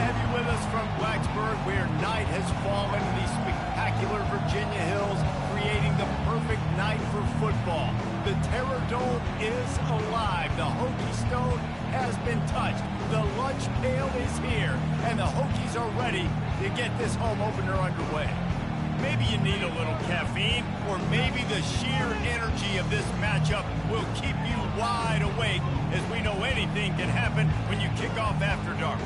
have you with us from Blacksburg, where night has fallen in these spectacular Virginia hills, creating the perfect night for football. The Terror Dome is alive. The Hokie Stone has been touched. The lunch pail is here, and the Hokies are ready to get this home opener underway. Maybe you need a little caffeine, or maybe the sheer energy of this matchup will keep you wide awake, as we know anything can happen when you kick off after dark.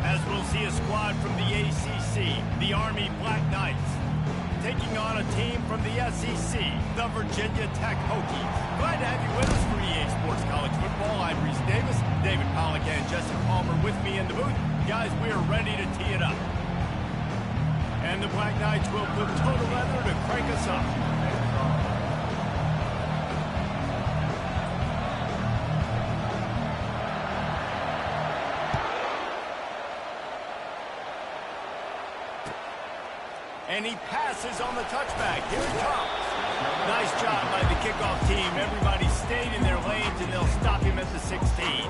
As we'll see a squad from the ACC, the Army Black Knights, taking on a team from the SEC, the Virginia Tech Hokies. Glad to have you with us for EA Sports College Football. I'm Reese Davis, David Pollack and Jesse Palmer with me in the booth. Guys, we are ready to tee it up. And the Black Knights will put total leather to crank us up. And he passes on the touchback. Here it comes. Nice job by the kickoff team. Everybody stayed in their lanes, and they'll stop him at the 16.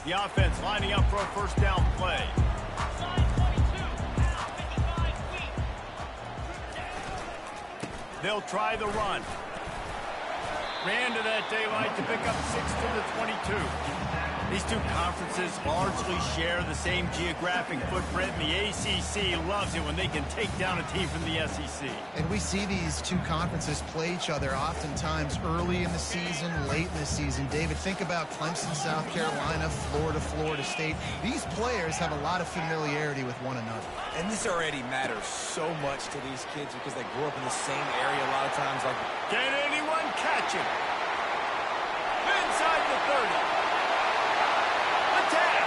The offense lining up for a first down play. They'll try the run. Ran to that daylight to pick up 6 to the 22. These two conferences largely share the same geographic footprint, and the ACC loves it when they can take down a team from the SEC. And we see these two conferences play each other oftentimes early in the season, late in the season. David, think about Clemson, South Carolina, Florida, Florida State. These players have a lot of familiarity with one another. And this already matters so much to these kids because they grew up in the same area a lot of times. Like, can anyone catch him? Inside the 30. Attack!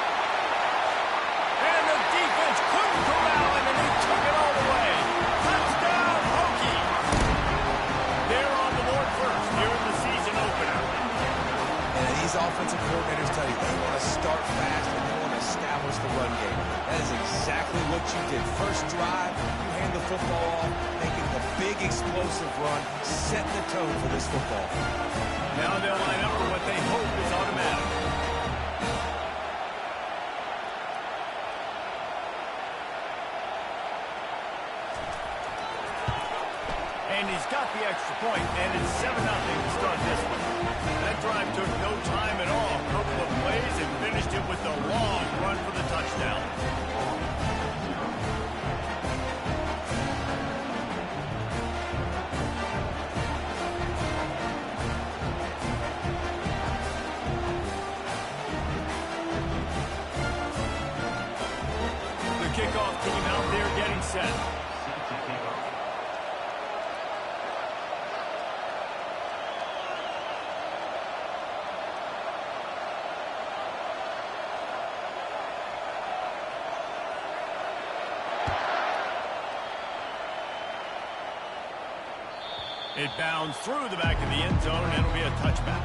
And the defense couldn't corral him, and he took it all the way. Touchdown, Hokie! They're on the board first here in the season opener. And these offensive coordinators tell you they want to start fast and they want to establish the run game. That is exactly what you did. First drive, you hand the football off, making the big explosive run, setting the tone for this football. Now they'll line up for what they hope is automatic. And he's got the extra point, and it's 7-0 to start this one. That drive took no time at all. A couple of plays and finished it with a long run for the touchdown. The kickoff team out there getting set. It bounds through the back of the end zone, and it'll be a touchback.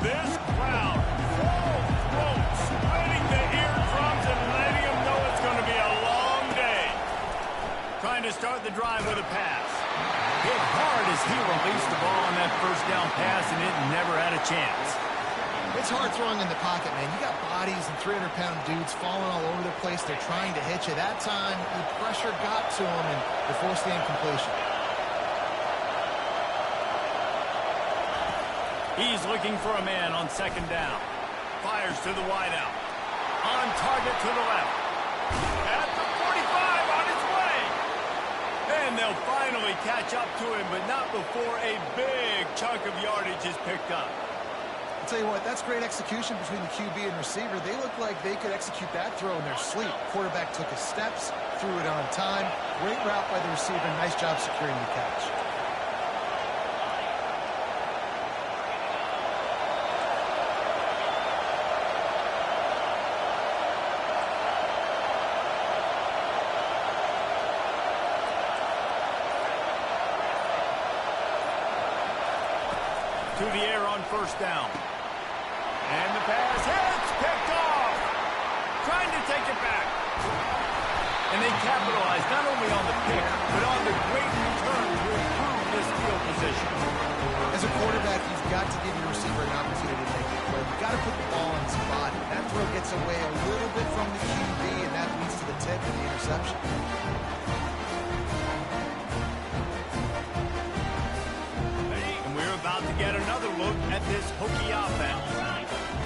This crowd, full throat, splitting the eardrums and letting them know it's going to be a long day. Trying to start the drive with a pass. Hit hard as he released the ball on that first down pass, and it never had a chance. It's hard throwing in the pocket, man. You got bodies and 300-pound dudes falling all over the place. They're trying to hit you. That time, the pressure got to him, and they forced the incompletion. He's looking for a man on second down. Fires to the wideout. On target to the left. At the 45, on his way. And they'll finally catch up to him, but not before a big chunk of yardage is picked up. I'll tell you what, that's great execution between the QB and receiver. They look like they could execute that throw in their sleep. Quarterback took his steps, threw it on time. Great route by the receiver. Nice job securing the catch. to the air on first down. And the pass hits, picked off. Trying to take it back. And they capitalize not only on the pick, but on the great return to improve this field position. As a quarterback, you've got to give your receiver an opportunity to make a play. You've got to put the ball in his body. That throw gets away a little bit from the QB, and that leads to the tip and the interception. And we're about to get another look at this Hokie offense.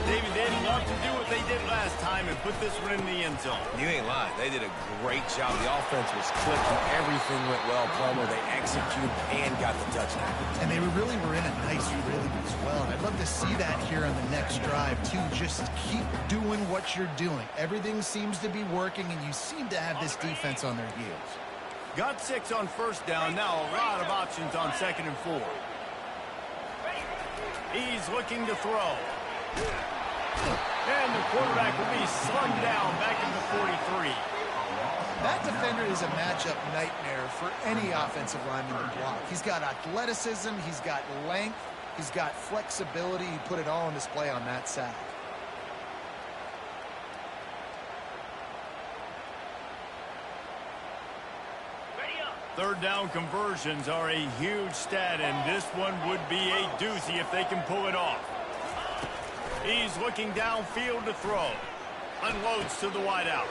David, they'd love to do what they did last time and put this one in the end zone. You ain't lying. They did a great job. The offense was clicking. Everything went well, Plummer. They executed and got the touchdown. And they really were in a nice rhythm as well. And I'd love to see that here on the next drive, too. Just keep doing what you're doing. Everything seems to be working, and you seem to have this defense on their heels. Got 6 on first down. Now a lot of options on 2nd and 4. He's looking to throw. And the quarterback will be slung down back into 43. That defender is a matchup nightmare for any offensive lineman to block. He's got athleticism, he's got length, he's got flexibility. He put it all on display on that sack. Third down conversions are a huge stat, and this one would be a doozy if they can pull it off. He's looking downfield to throw. Unloads to the wideout.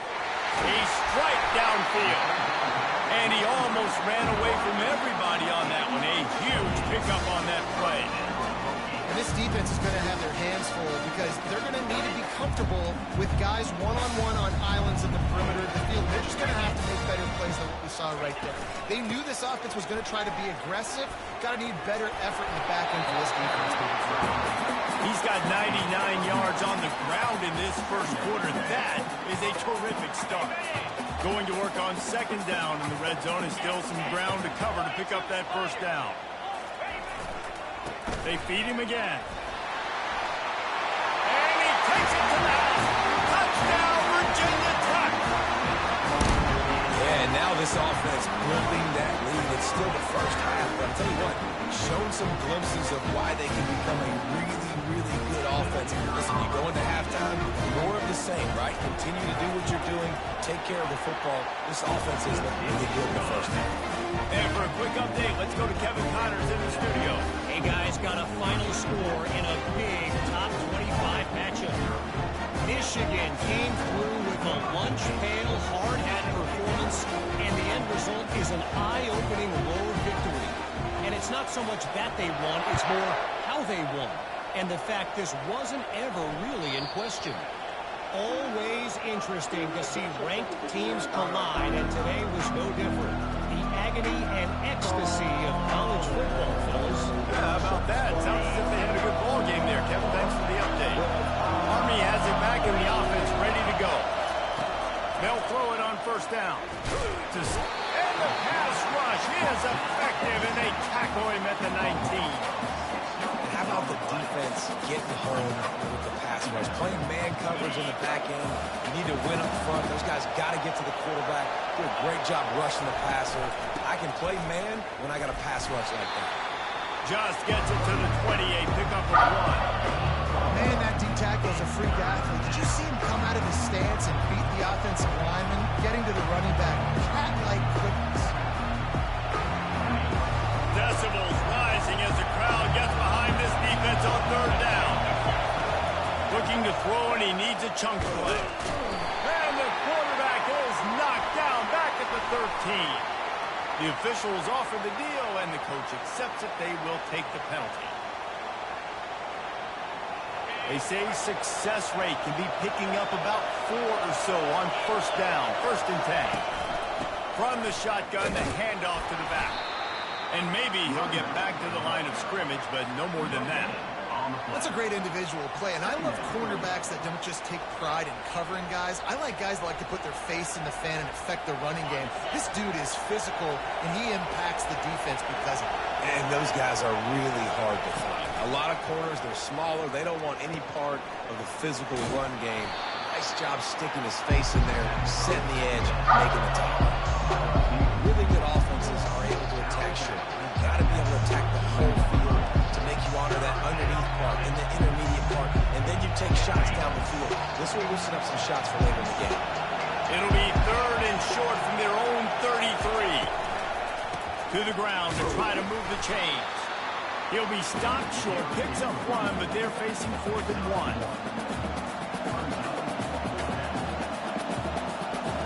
He strikes downfield. And he almost ran away from everybody on that one. A huge pickup on that play. And this defense is going to have their hands full because they're going to need to be comfortable with guys one-on-one on islands in the perimeter of the field. They're just going to have to make better plays than what we saw right there. They knew this offense was going to try to be aggressive. Got to need better effort in the back end for this defense moving forward. He's got 99 yards on the ground in this first quarter. That is a terrific start. Going to work on 2nd down in the red zone, and still some ground to cover to pick up that first down. They feed him again. And he takes it to the house. Touchdown, Virginia Tech. Yeah, and now this offense building that lead. It's still the first half, but I'll tell you what, shown some glimpses of why they can become a really good offense. Listen, you go into halftime, more of the same, right? Continue to do what you're doing, take care of the football. This offense is really good in the first half. And for a quick update, let's go to Kevin Connors in the studio. Hey guys, got a final score in a big top 25 matchup. Michigan came through with a lunch pail, hard-hat performance, and the end result is an eye-opening road victory. And it's not so much that they won, it's more how they won. And the fact this wasn't ever really in question. Always interesting to see ranked teams collide, and today was no different. The agony and ecstasy of college football, fellas. Yeah, how about that? Sounds as if they had a good ball game there. Kevin, thanks for the update. Army has it back in the offense, ready to go. They'll throw it on first down. And the pass rush is effective, and they tackle him at the 19. How about the defense getting home with the pass rush? Playing man coverage in the back end. You need to win up front. Those guys got to get to the quarterback. Do a great job rushing the passer. I can play man when I got a pass rush like that. Just gets it to the 28. Pick up a 1. Man, that D tackle is a freak athlete. Did you see him come out of his stance and beat the offensive lineman, getting to the running back? Cat-like quickness. Decibels rising as the crowd gets behind this defense on 3rd down. Looking to throw, and he needs a chunk play. And the quarterback is knocked down back at the 13. The officials offer the deal, and the coach accepts it. They will take the penalty. They say success rate can be picking up about 4 or so on first down, 1st and 10. From the shotgun, the handoff to the back. And maybe he'll get back to the line of scrimmage, but no more than that. That's a great individual play, and I love cornerbacks that don't just take pride in covering guys. I like guys that like to put their face in the fan and affect the running game. This dude is physical, and he impacts the defense because of it. And those guys are really hard to find. A lot of corners, they're smaller. They don't want any part of the physical run game. Nice job sticking his face in there, setting the edge, making the tackle. Really good offenses are able to attack short. You've got to be able to attack the whole field to make you counter that underneath part and the intermediate part, and then you take shots down the field. This will loosen up some shots for later in the game. It'll be 3rd and short from their own 33. To the ground to try to move the chains. He'll be stopped short, picks up 1, but they're facing 4th and 1.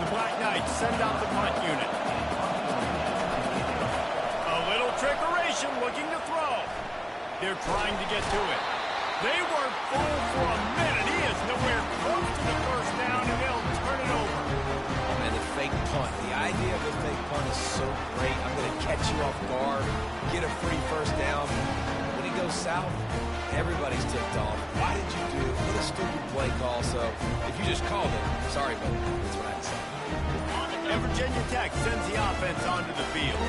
The Black Knights send out the punt unit. A little trickeration looking to throw. They're trying to get to it. They weren't full for a minute. He is nowhere close to the first down, and they'll turn it over. And the fake punt. The idea of the fake punt is so great. I'm going to catch you off guard, get a free first down. When he goes south, everybody's ticked off. Why did you do it? What a stupid play call. So if you just called it, sorry, but that's what I had to say. And Virginia Tech sends the offense onto the field.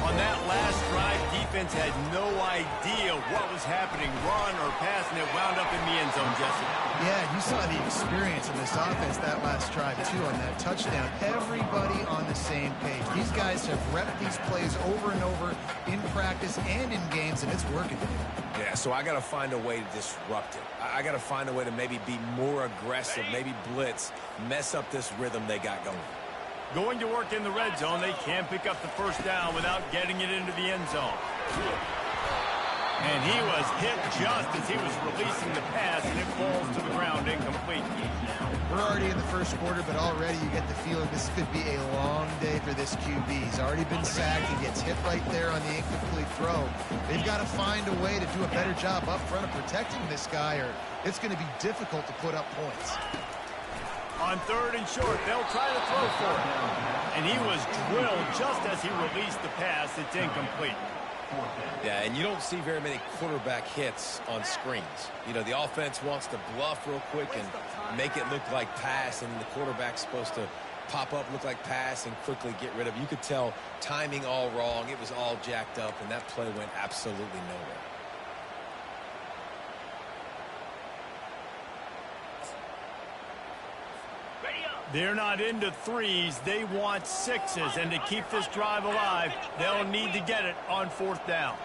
On that last drive, defense had no idea what was happening, run or pass, and it wound up in the end zone, Jesse. Yeah, you saw the experience of this offense that last drive, too, on that touchdown. Everybody on the same page. These guys have repped these plays over and over in practice and in games, and it's working. Yeah, so I got to find a way to disrupt it. I got to find a way to maybe be more aggressive, maybe blitz, mess up this rhythm they got going. Going to work in the red zone, they can't pick up the first down without getting it into the end zone. And he was hit just as he was releasing the pass, and it falls to the ground incomplete. We're already in the first quarter, but already you get the feeling this could be a long day for this QB. He's already been sacked. He gets hit right there on the incomplete throw. They've got to find a way to do a better job up front of protecting this guy, or it's going to be difficult to put up points. On 3rd and short, they'll try to throw for it. And he was drilled just as he released the pass. It's incomplete. Yeah, and you don't see very many quarterback hits on screens. You know, the offense wants to bluff real quick and make it look like pass, and the quarterback's supposed to pop up, look like pass, and quickly get rid of it. You could tell timing all wrong. It was all jacked up, and that play went absolutely nowhere. They're not into threes. They want sixes. And to keep this drive alive, they'll need to get it on 4th down.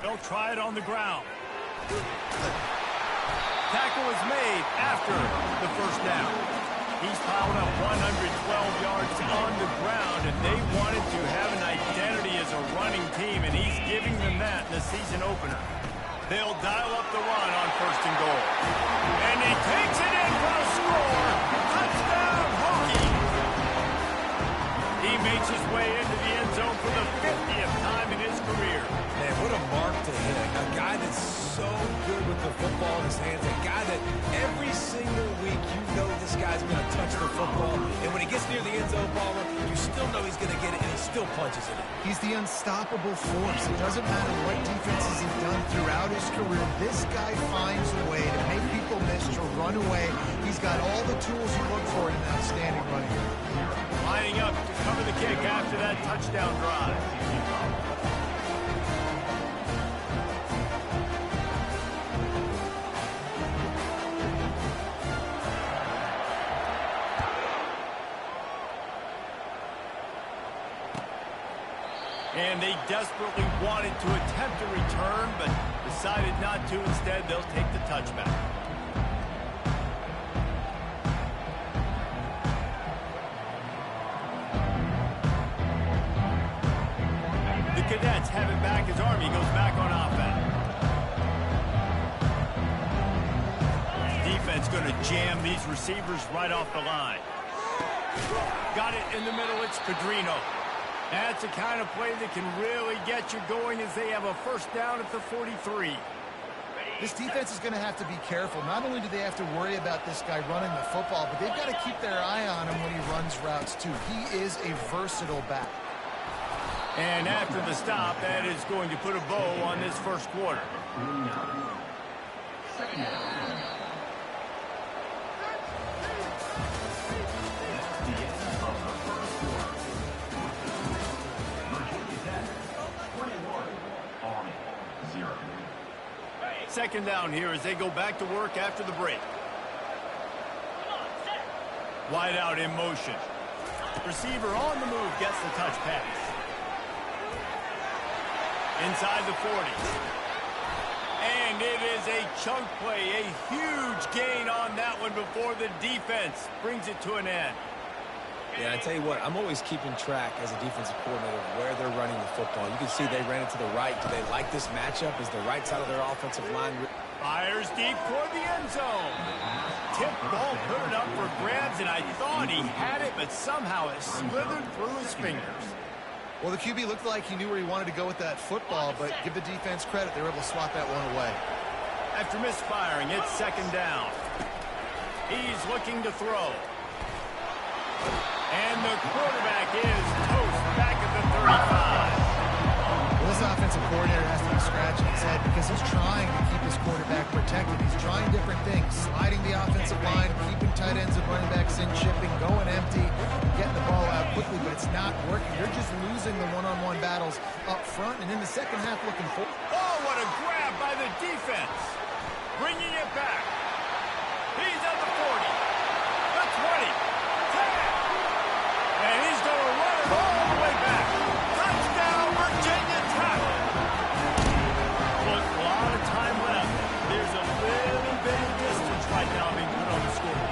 They'll try it on the ground. Tackle is made after the first down. He's piled up 112 yards on the ground, and they wanted to have an identity as a running team, and he's giving them that in the season opener. They'll dial up the run on 1st and goal. And he takes it in for a score. Touchdown, Hokie. He makes his way into the end zone for the 50th time in his career. Man, what a mark to hit. A guy that's so good with the football in his hands. A guy that every single week you know this guy's going to touch the football. And when he gets near the end zone, Palmer, you still know he's going to get it, and he still punches it. He's the unstoppable force. It doesn't matter what defenses have done throughout his career. This guy finds a way to make people miss, to run away. He's got all the tools you look for in an outstanding running back. Lining up to cover the kick after that touchdown drive. And they desperately wanted to attempt a return, but decided not to. Instead, they'll take the touchback. The Cadets have it back as Army goes back on offense. Defense going to jam these receivers right off the line. Got it in the middle. It's Pedrino. That's the kind of play that can really get you going as they have a first down at the 43. This defense is going to have to be careful. Not only do they have to worry about this guy running the football, but they've got to keep their eye on him when he runs routes, too. He is a versatile back. And after the stop, that is going to put a bow on this first quarter. Second down here as they go back to work after the break. Wide out in motion. Receiver on the move gets the touch pass. Inside the 40. And it is a chunk play, a huge gain on that one before the defense brings it to an end. Yeah, I tell you what, I'm always keeping track as a defensive coordinator of where they're running the football. You can see they ran it to the right. Do they like this matchup? Is the right side of their offensive line? Fires deep toward the end zone. Tip ball, put it up for grabs, and I thought he had it, but somehow it slithered through his fingers. Well, the QB looked like he knew where he wanted to go with that football, but give the defense credit. They were able to swat that one away. After misfiring, it's second down. He's looking to throw. And the quarterback is toast back at the 35. Well, this offensive coordinator has to be scratching his head because he's trying to keep his quarterback protected. He's trying different things, sliding the offensive line, keeping tight ends and running backs in, chipping, going empty, getting the ball out quickly, but it's not working. They're just losing the one-on-one battles up front, and in the second half looking for... Oh, what a grab by the defense. Bringing it back. He's at the 40, the 20, 10. And he's going to run it all the way back. Touchdown, Virginia Tech. Look, a lot of time left. There's a little bit of distance right now being put on the score.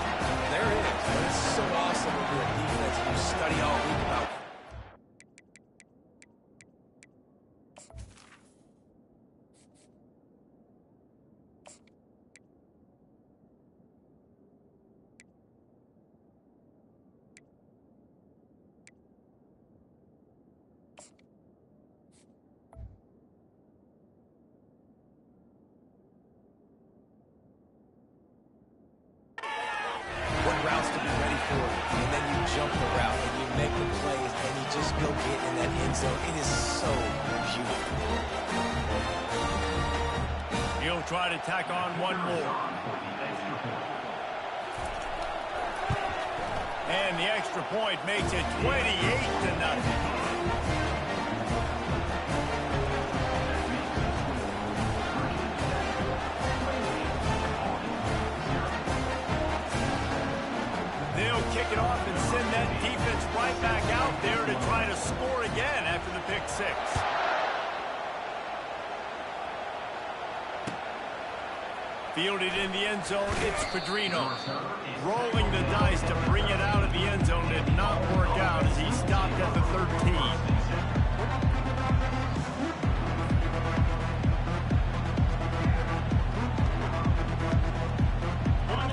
There it is. But it's so awesome when you're a defense and you study all week about. What routes to be ready for, and then you jump the route and you make the plays and you just go get in that end zone. It is so beautiful. He'll try to tack on one more. And the extra point makes it 28-0. Kick it off and send that defense right back out there to try to score again after the pick six. Fielded in the end zone, it's Pedrino. Rolling the dice to bring it out of the end zone did not work out as he stopped at the 13.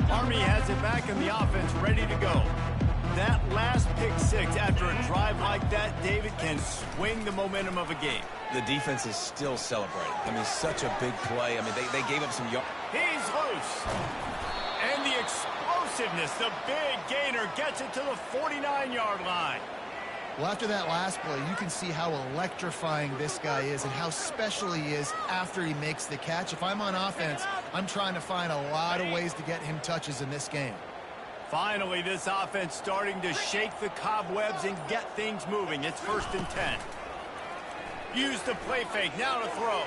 Army has it back in the offense, ready to go. That last pick six after a drive like that, David, can swing the momentum of a game. The defense is still celebrating. I mean, such a big play. I mean, they gave up some yards. He's loose. And the explosiveness, the big gainer gets it to the 49-yard line. Well, after that last play, you can see how electrifying this guy is and how special he is after he makes the catch. If I'm on offense, I'm trying to find a lot of ways to get him touches in this game. Finally, this offense starting to shake the cobwebs and get things moving. It's 1st and 10. Use the play fake, now to throw.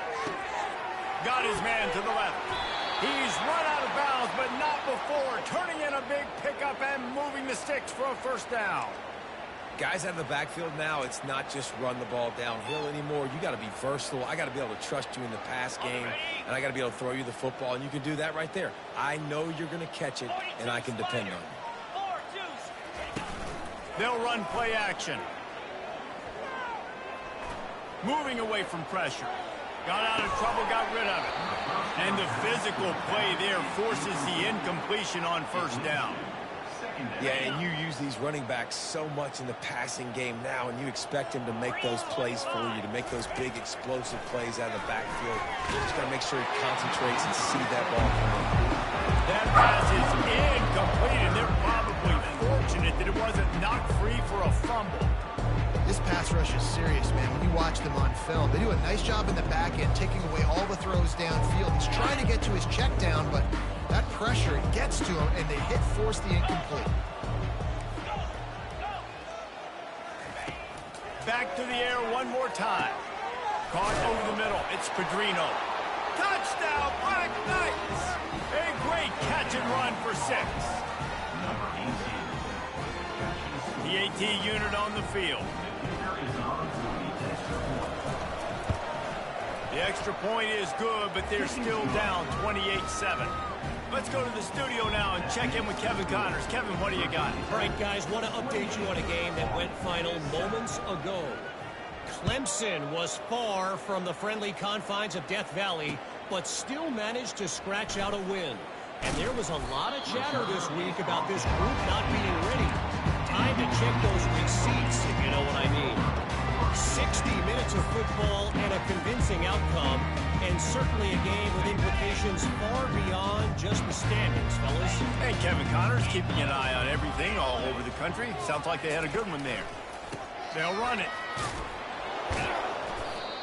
Got his man to the left. He's run out of bounds, but not before. Turning in a big pickup and moving the sticks for a first down. Guys out of the backfield now, it's not just run the ball downhill anymore. You got to be versatile. I got to be able to trust you in the pass game, and I got to be able to throw you the football, and you can do that right there. I know you're going to catch it, and I can depend on you. They'll run play action. Moving away from pressure. Got out of trouble, got rid of it. And the physical play there forces the incompletion on first down. Yeah, and you use these running backs so much in the passing game now, and you expect him to make those plays for you, to make those big explosive plays out of the backfield. You just got to make sure he concentrates and see that ball coming. That pass is incomplete, and they're probably fortunate that it wasn't knocked free for a fumble. This pass rush is serious, man. When you watch them on film, they do a nice job in the back end, taking away all the throws downfield. He's trying to get to his check down, but that pressure gets to him, and they force the incomplete. Back to the air one more time. Caught over the middle. It's Pedrino. Touchdown, Black Knights! A great catch and run for 6. The AT unit on the field. The extra point is good, but they're still down 28-7. Let's go to the studio now and check in with Kevin Connors. Kevin, what do you got? All right, guys, want to update you on a game that went final moments ago. Clemson was far from the friendly confines of Death Valley, but still managed to scratch out a win. And there was a lot of chatter this week about this group not being ready. Time to check those receipts, if you know what I mean. 60 minutes of football and a convincing outcome, and certainly a game with implications far beyond just the standings, fellas. Hey, Kevin Connors keeping an eye on everything all over the country. Sounds like they had a good one there. They'll run it.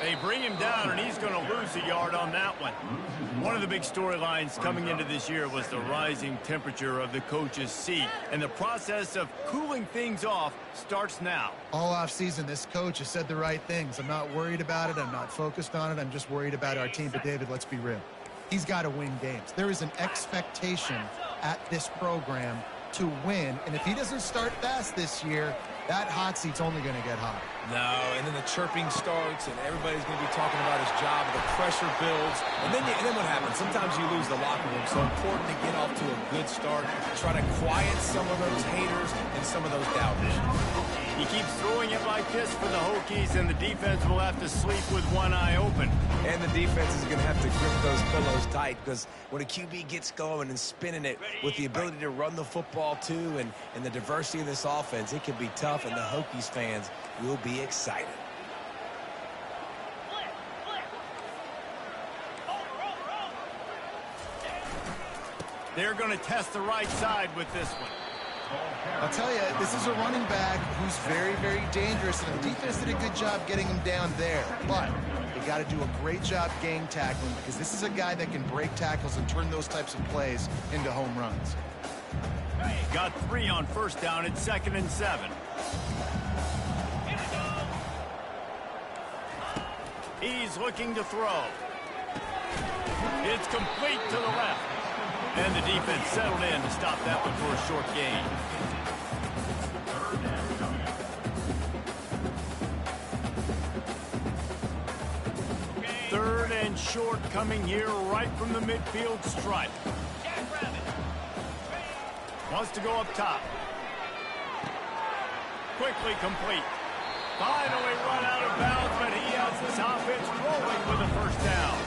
They bring him down, and he's going to lose a yard on that one. One of the big storylines coming into this year was the rising temperature of the coach's seat, and the process of cooling things off starts now. All offseason, this coach has said the right things. I'm not worried about it. I'm not focused on it. I'm just worried about our team. But, David, let's be real. He's got to win games. There is an expectation at this program to win, and if he doesn't start fast this year, that hot seat's only going to get hot. No, and then the chirping starts, and everybody's going to be talking about his job, and the pressure builds, and then what happens? Sometimes you lose the locker room, so important to get off to a good start, try to quiet some of those haters and some of those doubters. He keeps throwing it like this for the Hokies, and the defense will have to sleep with one eye open. And the defense is going to have to grip those pillows tight, because when a QB gets going and spinning it with the ability to run the football too, and the diversity of this offense, it can be tough, and the Hokies fans will be excited. They're going to test the right side with this one. I'll tell you, this is a running back who's very, very dangerous, and the defense did a good job getting him down there. But they got to do a great job gang tackling, because this is a guy that can break tackles and turn those types of plays into home runs. Got 3 on first down. It's 2nd and 7. He's looking to throw. It's complete to the left. And the defense settled in to stop that one for a short gain. Third and short coming here right from the midfield stripe. Wants to go up top. Quickly complete. Finally run out of bounds, but he has this offense rolling with a first down.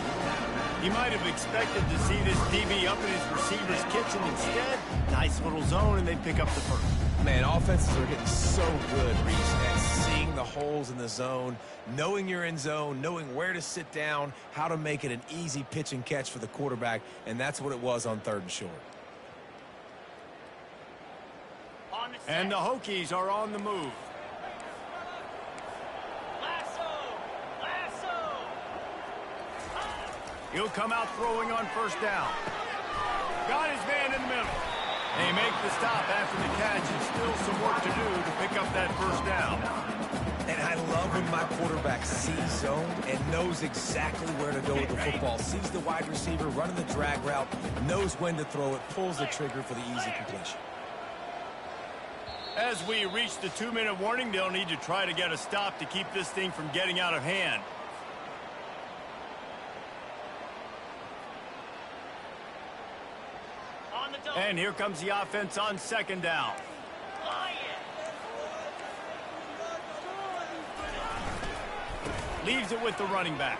He might have expected to see this DB up in his receiver's kitchen. Instead, nice little zone, and they pick up the first. Man, offenses are getting so good, Reese, at seeing the holes in the zone, knowing you're in zone, knowing where to sit down, how to make it an easy pitch and catch for the quarterback, and that's what it was on 3rd and short. And the Hokies are on the move. He'll come out throwing on first down. Got his man in the middle. They make the stop after the catch, and still some work to do to pick up that first down. And I love when my quarterback sees zone and knows exactly where to go with the football. Sees the wide receiver running the drag route, knows when to throw it, pulls the trigger for the easy completion. As we reach the 2-minute warning, they'll need to try to get a stop to keep this thing from getting out of hand. And here comes the offense on 2nd down. Leaves it with the running back.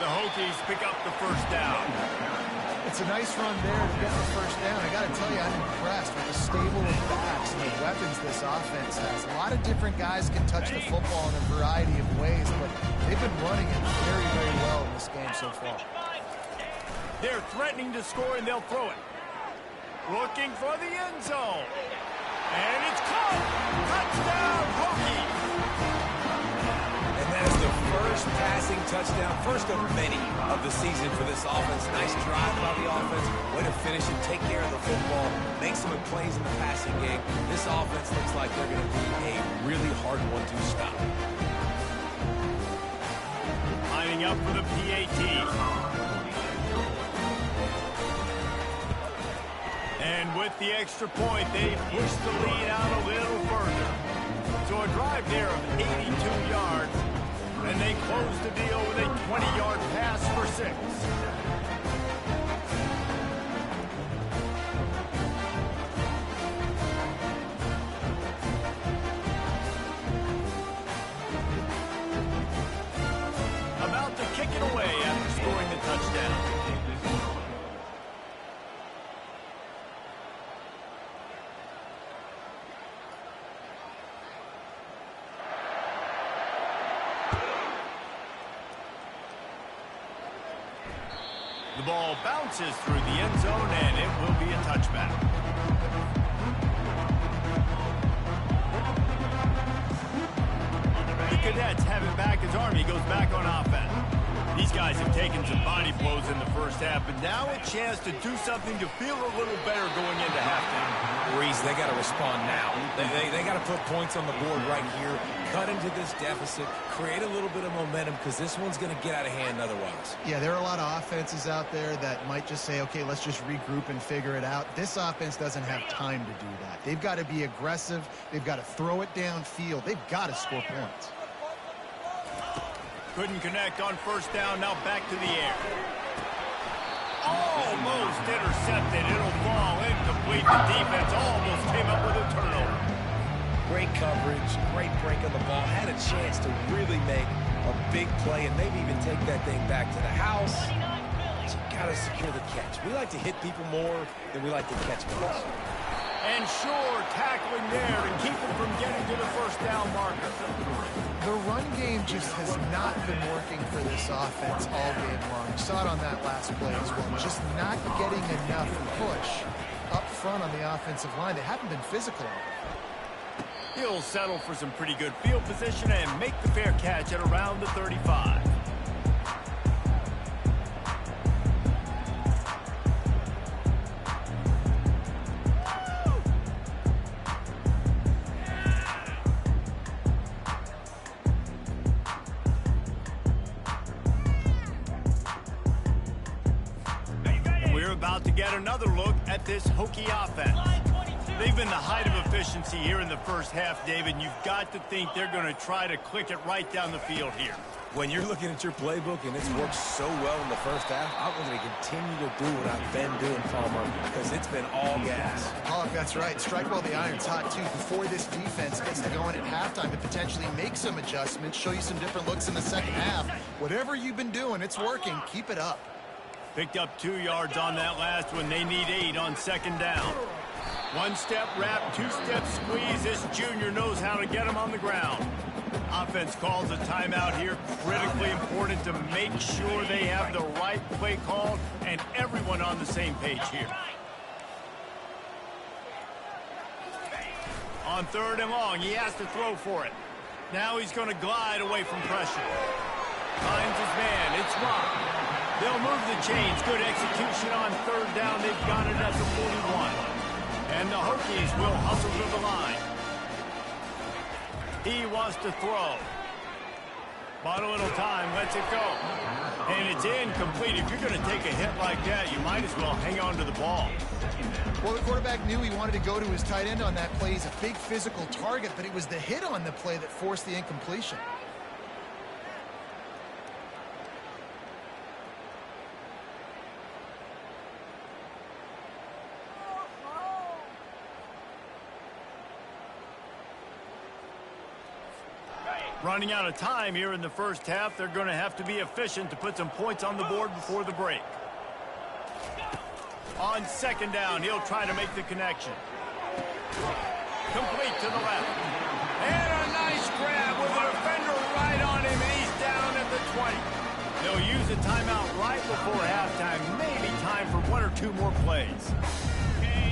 The Hokies pick up the first down. It's a nice run there to get the first down. I got to tell you, I'm impressed with the stable of backs and the weapons this offense has. A lot of different guys can touch the football in a variety of ways, but they've been running it very, very well in this game so far. They're threatening to score, and they'll throw it. Looking for the end zone. And it's caught. Touchdown, Hokies. And that is the first passing touchdown, first of many of the season for this offense. Nice drive by the offense. Way to finish and take care of the football. Make some plays in the passing game. This offense looks like they're going to be a really hard one to stop. Lining up for the PAT. And with the extra point, they push the lead out a little further. So a drive there of 82 yards And they close the deal with a 20-yard pass for 6. About to kick it away after scoring the touchdown. The ball bounces through the end zone, and it will be a touchback. The Cadets have it back as Army goes back on offense. These guys have taken some body blows in the first half, but now a chance to do something to feel a little better going into halftime. Reese, they got to respond now. They got to put points on the board right here, cut into this deficit, create a little bit of momentum, because this one's going to get out of hand otherwise. Yeah, there are a lot of offenses out there that might just say, okay, let's just regroup and figure it out. This offense doesn't have time to do that. They've got to be aggressive. They've got to throw it downfield. They've got to score points. Couldn't connect on first down. Now back to the air. Almost intercepted. It'll fall incomplete. The defense almost came up with a turnover. Great coverage, great break on the ball. Had a chance to really make a big play and maybe even take that thing back to the house. But you got to secure the catch. We like to hit people more than we like to catch balls. And sure, tackling there to keep him from getting to the first down marker. The run game just has not been working for this offense all game long. You saw it on that last play as well. Just not getting enough push up front on the offensive line. They haven't been physical. He'll settle for some pretty good field position and make the fair catch at around the 35. About to get another look at this Hokie offense. They've been the height of efficiency here in the first half, David. You've got to think they're going to try to click it right down the field here. When you're looking at your playbook and it's worked so well in the first half, I'm going to continue to do what I've been doing, Palmer, because it's been all gas. Oh, that's right. Strike while the iron's hot, too, before this defense gets to going at halftime and potentially make some adjustments, show you some different looks in the second half. Whatever you've been doing, it's working. Keep it up. Picked up 2 yards on that last one. They need 8 on second down. One-step wrap, two-step squeeze. This junior knows how to get him on the ground. Offense calls a timeout here. Critically important to make sure they have the right play called and everyone on the same page here. On 3rd and long, he has to throw for it. Now he's going to glide away from pressure. Finds his man. It's Rock. They'll move the chains. Good execution on 3rd down. They've got it at the 41. And the Hokies will hustle to the line. He wants to throw. Bought a little time. Lets it go. And it's incomplete. If you're going to take a hit like that, you might as well hang on to the ball. Well, the quarterback knew he wanted to go to his tight end on that play. He's a big physical target, but it was the hit on the play that forced the incompletion. Running out of time here in the first half. They're going to have to be efficient to put some points on the board before the break. On 2nd down, he'll try to make the connection. Complete to the left. And a nice grab with a defender right on him, and he's down at the 20. They'll use a timeout right before halftime. Maybe time for 1 or 2 more plays.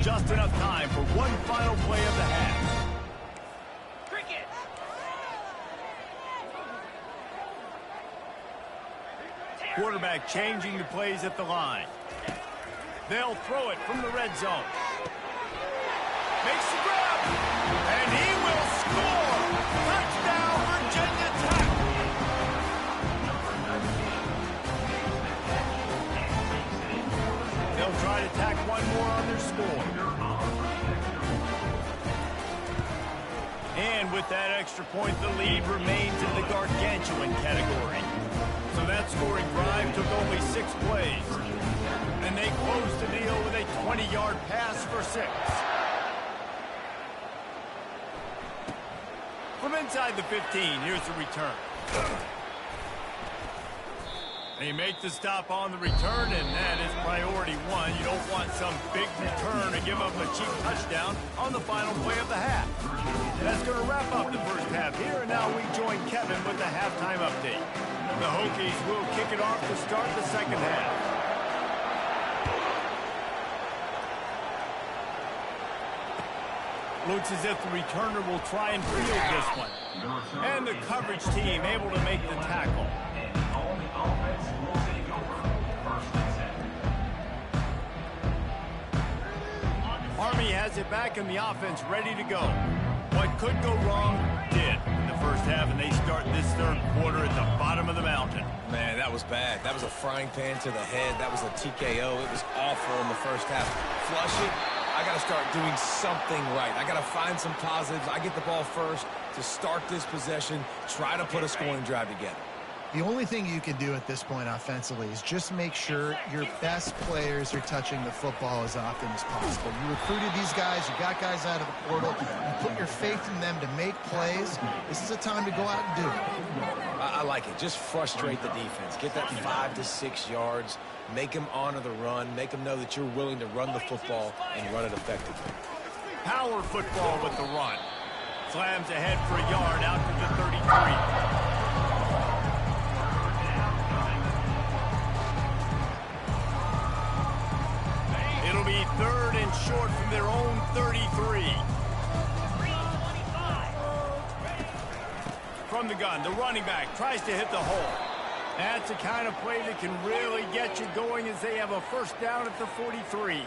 Just enough time for one final play of the half. Quarterback changing the plays at the line. They'll throw it from the red zone. Makes the grab. And he will score. Touchdown, Virginia Tech. They'll try to tack one more on their score. And And with that extra point, the lead remains in the gargantuan category. So that scoring drive took only 6 plays. And they closed the deal with a 20-yard pass for 6. From inside the 15, here's the return. They make the stop on the return, and that is priority 1. You don't want some big return to give up a cheap touchdown on the final play of the half. That's going to wrap up the first half here, and now we join Kevin with the halftime update. The Hokies will kick it off to start the second half. Looks as if the returner will try and field this one. And the coverage team able to make the tackle. Army has it back and the offense ready to go. What could go wrong did in the first half, and they start this third quarter at the bottom of the mountain. Man, that was bad. That was a frying pan to the head. That was a TKO. It was awful in the first half. Flush it. I got to start doing something right. I got to find some positives. I get the ball first to start this possession, try to put a scoring drive together. The only thing you can do at this point offensively is just make sure your best players are touching the football as often as possible. You recruited these guys, you got guys out of the portal, you put your faith in them to make plays. This is a time to go out and do it. I like it. Just frustrate the defense. Get that 5 to 6 yards. Make them honor the run. Make them know that you're willing to run the football and run it effectively. Power football with the run. Slams ahead for a yard out to the 33. It'll be 3rd and short from their own 33. From the gun, the running back tries to hit the hole. That's the kind of play that can really get you going as they have a first down at the 43.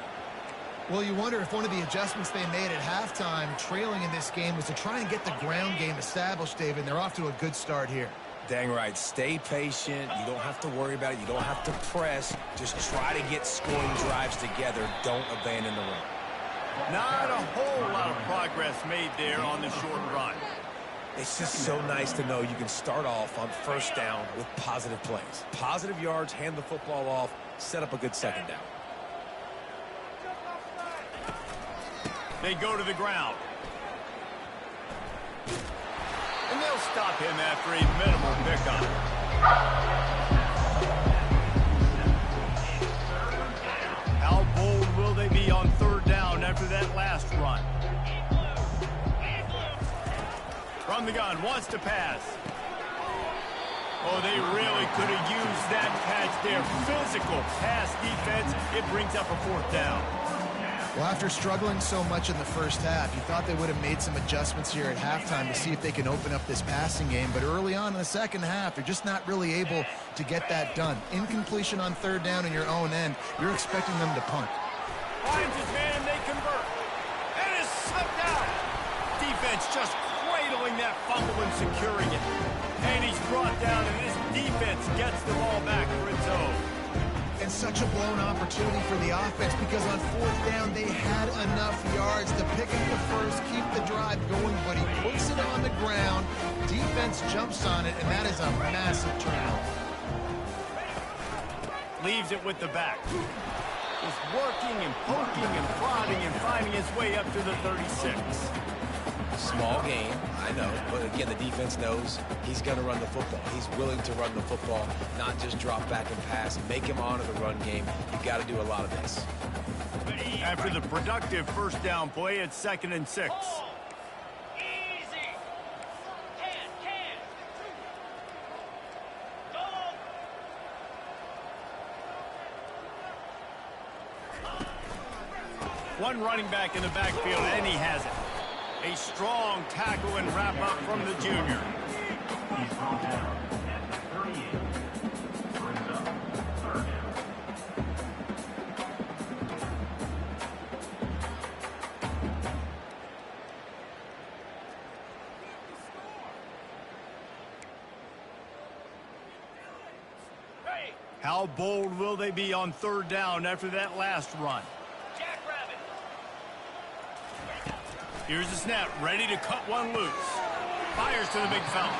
Well, you wonder if one of the adjustments they made at halftime, trailing in this game, was to try and get the ground game established, David, and they're off to a good start here. Dang right. Stay patient. You don't have to worry about it. You don't have to press. Just try to get scoring drives together. Don't abandon the run. Not a whole lot of progress made there on the short run. It's just so nice to know you can start off on first down with positive plays. Positive yards, hand the football off, set up a good second down. They go to the ground. And they'll stop him after a minimal pickup. How bold will they be on 3rd down after that last run? From the gun, wants to pass. Oh, they really could have used that catch there. Physical pass defense. It brings up a 4th down. Well, after struggling so much in the first half, you thought they would have made some adjustments here at halftime to see if they can open up this passing game. But early on in the second half, they're just not really able to get that done. Incompletion on 3rd down in your own end, you're expecting them to punt. Finds his man, they convert. And is sucked out. Defense just cradling that fumble and securing it. And he's brought down, and this defense gets the ball back for its own. And such a blown opportunity for the offense because on 4th down, they had enough yards to pick up the first, keep the drive going, but he puts it on the ground. Defense jumps on it, and that is a massive turnover. Leaves it with the back. Just working and poking and prodding and finding his way up to the 36. Small game, I know, but again, the defense knows he's going to run the football. He's willing to run the football, not just drop back and pass. Make him honor the run game. You got to do a lot of this. After the productive first down play, it's 2nd and 6. One running back in the backfield, and he has it. A strong tackle and wrap up from the junior. How bold will they be on 3rd down after that last run? Here's the snap, ready to cut one loose. Fires to the big fella.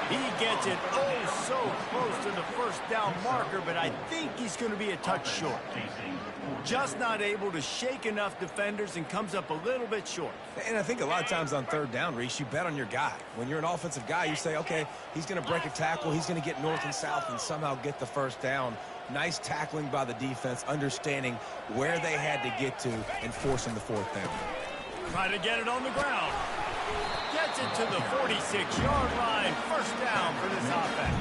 He gets it oh so close to the first down marker, but I think he's going to be a touch short. Just not able to shake enough defenders and comes up a little bit short. And I think a lot of times on third down, Reese, you bet on your guy. When you're an offensive guy, you say, okay, he's going to break a tackle, he's going to get north and south and somehow get the first down. Nice tackling by the defense, understanding where they had to get to and forcing the fourth down. Try to get it on the ground. Gets it to the 46-yard line. First down for this offense.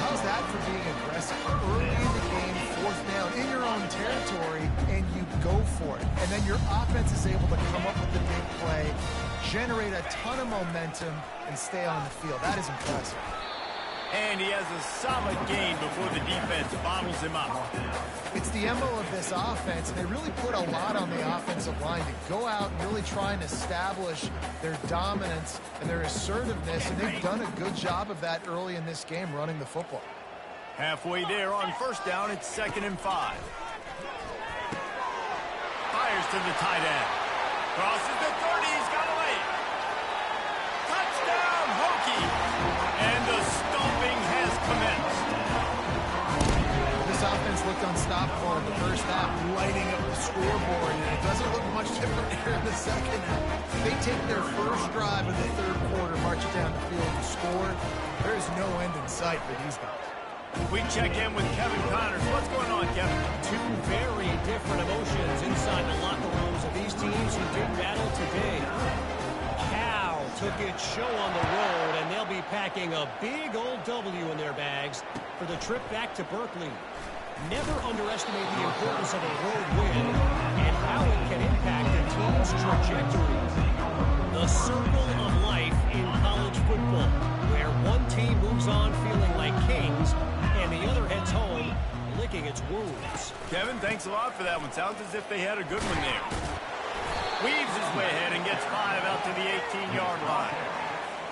How's that for being aggressive? Early in the game, fourth down in your own territory, and you go for it. And then your offense is able to come up with the big play, generate a ton of momentum, and stay on the field. That is impressive. And he has a solid gain before the defense bottles him up. It's the MO of this offense, and they really put a lot on the offensive line to go out and really try and establish their dominance and their assertiveness, and they've done a good job of that early in this game running the football. Halfway there on first down, it's 2nd and 5. Fires to the tight end. Crosses the 30, he's got away. Touchdown, Hokie! And the stomping has commenced. This offense looked unstoppable in the first half, lighting up the scoreboard, and it doesn't look much different here in the second half. They take their first drive of the third quarter, march it down the field to score. There is no end in sight for these guys. We check in with Kevin Connors. What's going on, Kevin? Two very different emotions inside the locker rooms of these teams who did battle today. Cal took its show on the road, and they'll be packing a big old W in their bags for the trip back to Berkeley. Never underestimate the importance of a road win and how it can impact a team's trajectory. The circle of life in college football, where one team moves on feeling like kings and the other heads home licking its wounds. Kevin, thanks a lot for that one. Sounds as if they had a good one there. Weaves his way ahead and gets 5 out to the 18-yard line.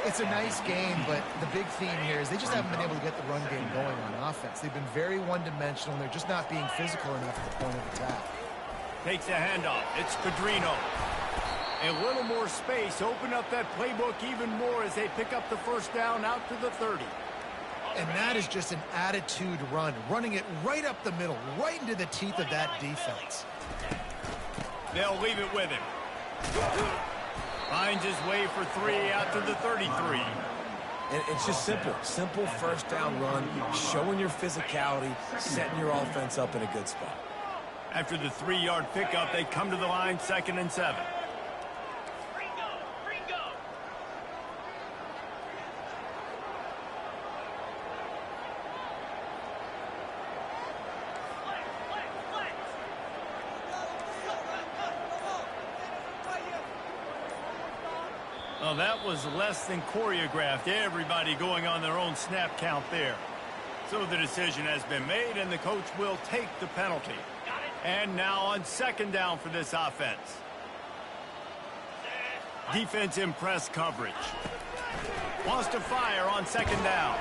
It's a nice game, but the big theme here is they just haven't been able to get the run game going on offense. They've been very one-dimensional, and they're just not being physical enough at the point of attack. Takes a handoff. It's Pedrino. A little more space. Open up that playbook even more as they pick up the first down out to the 30. And that is just an attitude run, running it right up the middle, right into the teeth of that defense. They'll leave it with him. Finds his way for 3 out to the 33. And it's just simple first down run, showing your physicality, setting your offense up in a good spot. After the 3-yard pickup, they come to the line, 2nd and 7. Well, that was less than choreographed. Everybody going on their own snap count there. So the decision has been made, and the coach will take the penalty. And now on 2nd down for this offense. Defense in press coverage. Wants to fire on 2nd down.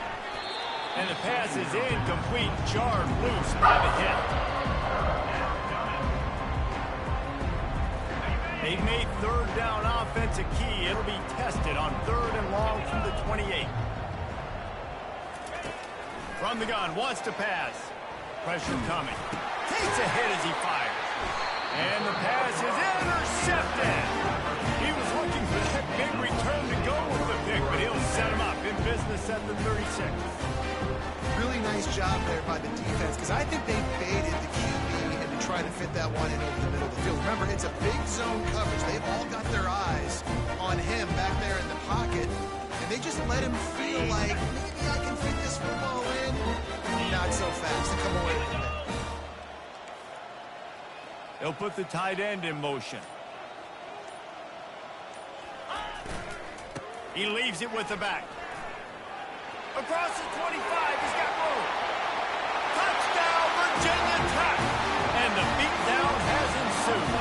And the pass is incomplete, jarred loose by the hit. They've made 3rd down offense a key. It'll be tested on 3rd and long from the 28. From the gun, wants to pass. Pressure coming. Takes a hit as he fires. And the pass is intercepted. He was looking for that big return to go with the pick, but he'll set him up in business at the 36. Really nice job there by the defense, because I think they baited the QB and to try to fit that one in over the middle of the field. Remember, it's a big zone coverage. They've all got their eyes on him back there in the pocket, and they just let him feel like, maybe I can fit this football in. Not so fast to come away with it. They'll put the tight end in motion. He leaves it with the back. Across the 25, he's got room. Touchdown, Virginia Tech. And the beatdown has ensued.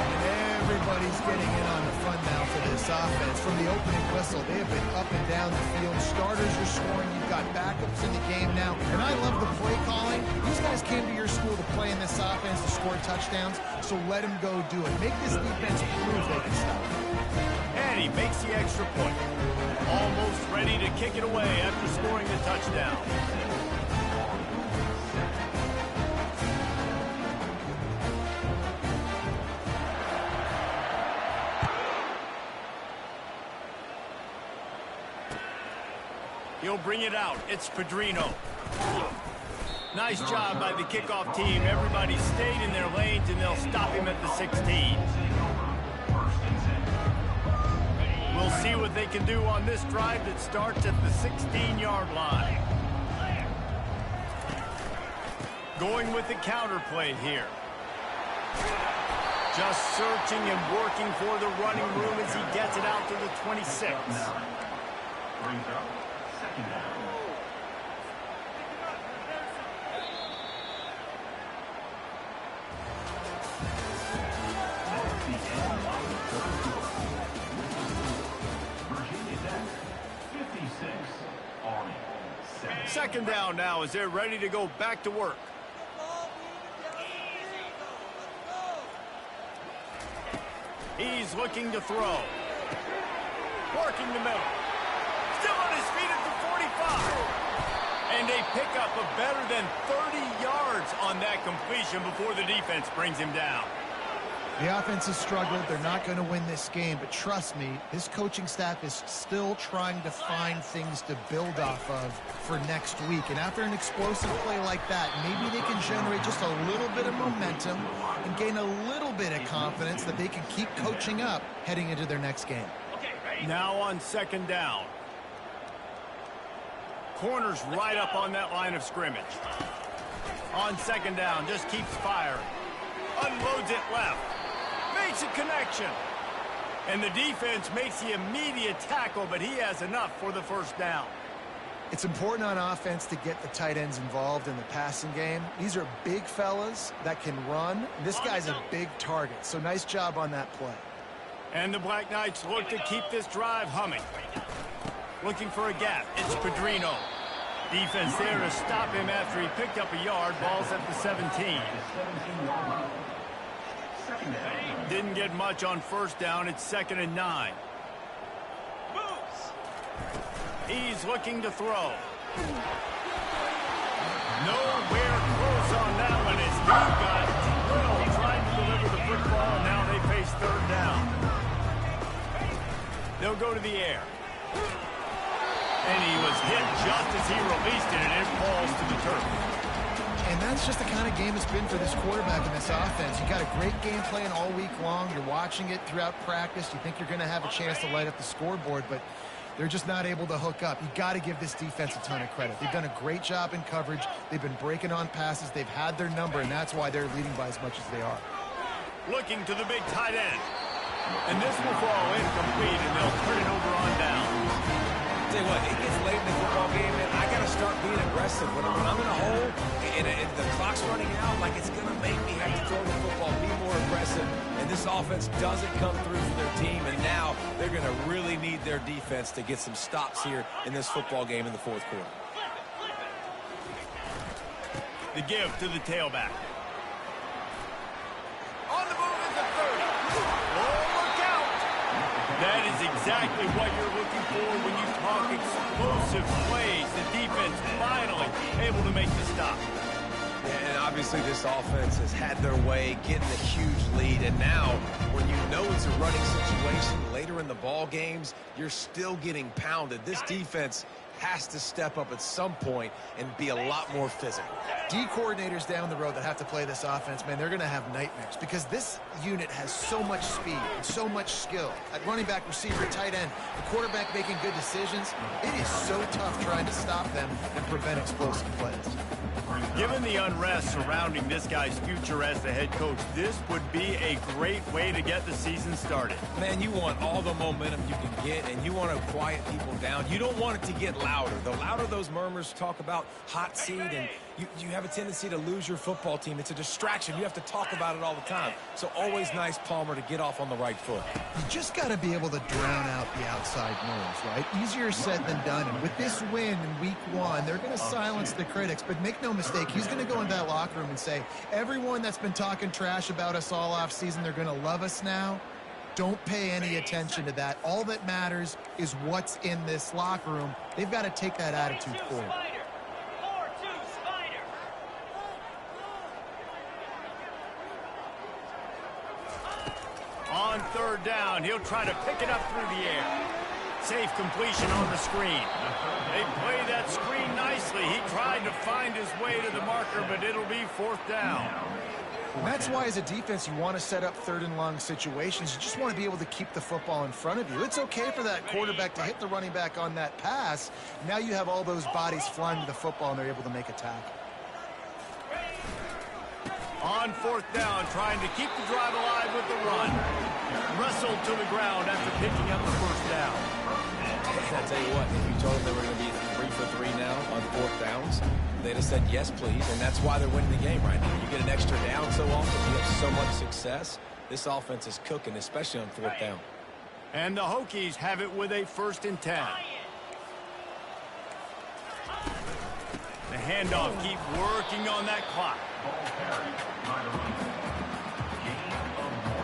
And everybody's getting in on the fun now for this offense. From the opening whistle, they have been up and down the field. Starters are scoring. You've got backups in the game now. And I love the play calling. These guys came to your school to play in this offense to score touchdowns, so let them go do it. Make this defense prove they can stop it. And ready, makes the extra point. Almost ready to kick it away after scoring the touchdown. He'll bring it out. It's Pedrino. Nice job by the kickoff team. Everybody stayed in their lanes, and they'll stop him at the 16. We'll see what they can do on this drive that starts at the 16-yard line. Going with the counter play here. Just searching and working for the running room as he gets it out to the 26. Brings up second down. Second down now as they're ready to go back to work. He's looking to throw. Working the middle. Still on his feet at the 45. And a pickup of better than 30 yards on that completion before the defense brings him down. The offense has struggled. They're not going to win this game, but trust me, this coaching staff is still trying to find things to build off of for next week. And after an explosive play like that, maybe they can generate just a little bit of momentum and gain a little bit of confidence that they can keep coaching up heading into their next game. Now on second down. Corner's right up on that line of scrimmage. On second down, just keeps firing. Unloads it left. Makes a connection. And the defense makes the immediate tackle, but he has enough for the first down. It's important on offense to get the tight ends involved in the passing game. These are big fellas that can run. This guy's a big target, so nice job on that play. And the Black Knights look to keep this drive humming. Looking for a gap. It's Pedrino. Defense there to stop him after he picked up a yard. Ball's at the 17. Didn't get much on first down. It's 2nd and 9. He's looking to throw. Nowhere close on that one as he got drilled trying to deliver the football. Now they face third down. They'll go to the air. And he was hit just as he released it, and it falls to the turf. And that's just the kind of game it's been for this quarterback in this offense. You got a great game plan all week long. You're watching it throughout practice. You think you're going to have a chance to light up the scoreboard, but they're just not able to hook up. You got to give this defense a ton of credit. They've done a great job in coverage. They've been breaking on passes. They've had their number, and that's why they're leading by as much as they are. Looking to the big tight end. And this will fall incomplete, and they'll turn it over on down. Tell you what, it gets late in the football game, and I got to start being aggressive. When I'm in a hole and the clock's running out, like it's going to make me have to throw the football, be more aggressive. And this offense doesn't come through for their team, and now they're going to really need their defense to get some stops here in this football game in the fourth quarter. The give to the tailback. On the move is the 30. Oh, look out! That is exactly what you're looking for when you talk explosive plays. The defense finally able to make the stop. And obviously this offense has had their way, getting a huge lead. And now, when you know it's a running situation later in the ball games, you're still getting pounded. This defense has to step up at some point and be a lot more physical. D coordinators down the road that have to play this offense, man, they're going to have nightmares because this unit has so much speed and so much skill. At running back, receiver, tight end, the quarterback making good decisions, it is so tough trying to stop them and prevent explosive plays. Given the unrest surrounding this guy's future as the head coach, this would be a great way to get the season started. Man, you want all the momentum you can get, and you want to quiet people down. You don't want it to get louder. The louder those murmurs talk about hot seat, and you have a tendency to lose your football team. It's a distraction. You have to talk about it all the time. So always nice, Palmer, to get off on the right foot. You just got to be able to drown out the outside noise, right? Easier said than done. And with this win in week 1, they're going to silence the critics. But make no mistake, he's going to go into that locker room and say, everyone that's been talking trash about us all off season, they're going to love us now. Don't pay any attention to that. All that matters is what's in this locker room. They've got to take that attitude forward. On third down, he'll try to pick it up through the air. Safe completion on the screen. They play that screen nicely. He tried to find his way to the marker, but it'll be fourth down. And that's why, as a defense, you want to set up third and long situations. You just want to be able to keep the football in front of you. It's okay for that quarterback to hit the running back on that pass. Now you have all those bodies flying to the football, and they're able to make a tackle. On fourth down, trying to keep the drive alive with the run. Wrestled to the ground after picking up the first down. I'll tell you what, if you told them they were going to be 3 for 3 now on fourth downs, they'd have said yes, please, and that's why they're winning the game right now. You get an extra down so often, you have so much success. This offense is cooking, especially on fourth down. And the Hokies have it with a 1st and 10. The handoff, keep working on that clock. Ball carried by the running back. Gain of 1.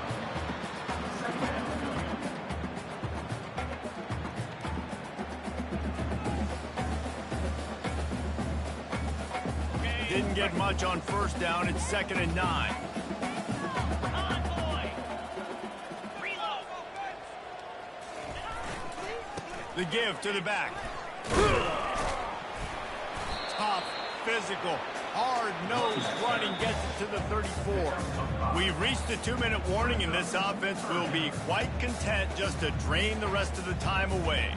Didn't get much on first down. It's 2nd and 9. The give to the back. Tough, physical, hard-nosed running gets it to the 34. We've reached the 2-minute warning, and this offense will be quite content just to drain the rest of the time away.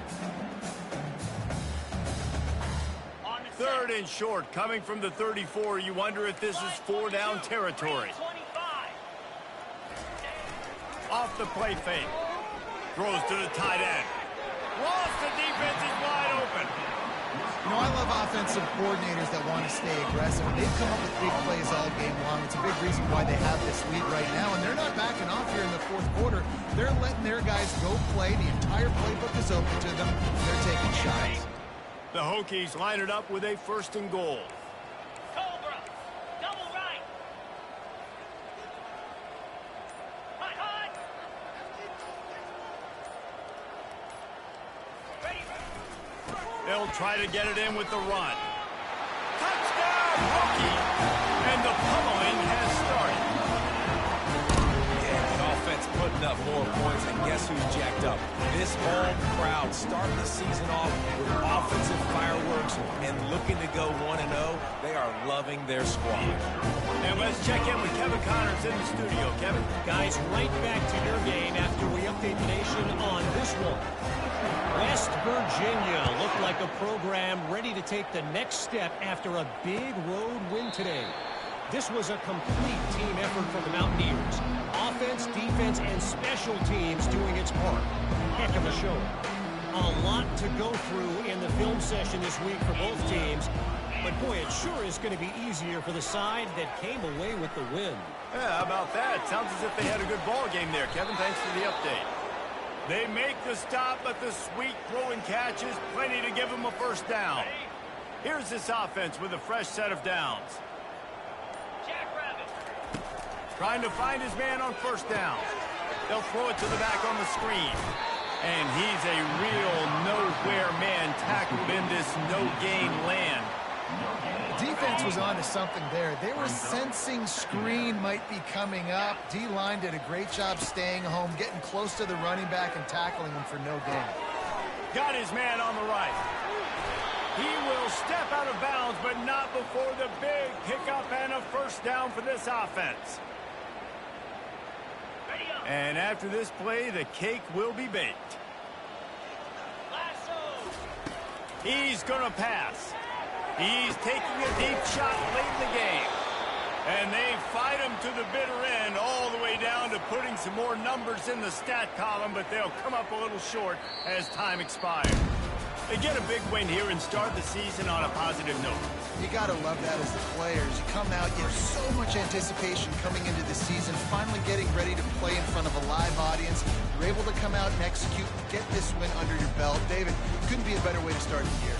3rd and short, coming from the 34. You wonder if this is 4-down territory. Off the play fake. Throws to the tight end. Lost, the defense is wide open. You know, I love offensive coordinators that want to stay aggressive. They've come up with big plays all game long. It's a big reason why they have this lead right now, and they're not backing off here in the 4th quarter. They're letting their guys go play. The entire playbook is open to them. They're taking shots. The Hokies line it up with a 1st and goal. Cobra, double right. Hot, hot. Ready. They'll try to get it in with the run. Touchdown, Hokie! And the pummeling has started. Yeah, the offense putting up more points, and guess who's jacked up? This home crowd starting the season off with offensive fireworks and looking to go 1-0. They are loving their squad. And let's check in with Kevin Connors in the studio. Kevin? Guys, right back to your game after we update the nation on this one. West Virginia looked like a program ready to take the next step after a big road win today. This was a complete team effort from the Mountaineers. Offense, defense, and special teams doing its part. Heck of a show. A lot to go through in the film session this week for both teams. But boy, it sure is going to be easier for the side that came away with the win. Yeah, how about that? Sounds as if they had a good ball game there, Kevin. Thanks for the update. They make the stop, but the sweet throwing catch is plenty to give them a 1st down. Here's this offense with a fresh set of downs. Trying to find his man on 1st down. They'll throw it to the back on the screen. And he's a real nowhere man tackled in this no-gain land. Defense was on to something there. They were sensing screen might be coming up. D-line did a great job staying home, getting close to the running back and tackling him for no gain. Got his man on the right. He will step out of bounds, but not before the big pickup and a 1st down for this offense. And after this play, the cake will be baked. He's going to pass. He's taking a deep shot late in the game. And they fight him to the bitter end, all the way down to putting some more numbers in the stat column, but they'll come up a little short as time expires. They get a big win here and start the season on a positive note. You got to love that as the players. You come out, you have so much anticipation coming into the season, finally getting ready to play in front of a live audience. You're able to come out and execute, get this win under your belt. David, couldn't be a better way to start the year.